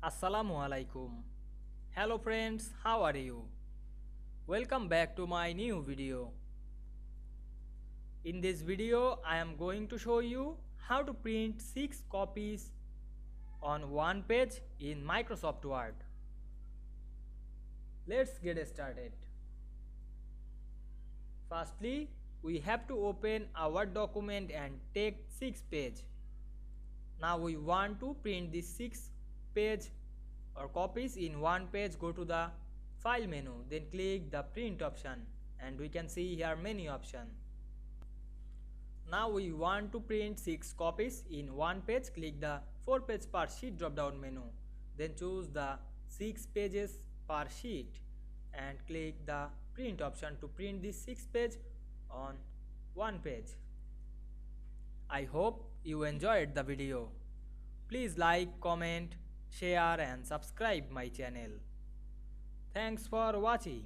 Assalamu Walaikum. Hello friends, how are you? Welcome back to my new video. In this video, I am going to show you how to print 6 copies on one page in Microsoft Word. Let's get started. Firstly, we have to open a Word document and take 6 pages. Now we want to print these 6 page or copies in one page. Go to the file menu, then click the print option, and we can see here many options. Now we want to print 6 copies in one page. Click the 4 page per sheet drop down menu, then choose the 6 pages per sheet and click the print option to print this 6 page on one page. I hope you enjoyed the video. Please like, comment, share and subscribe my channel. Thanks for watching.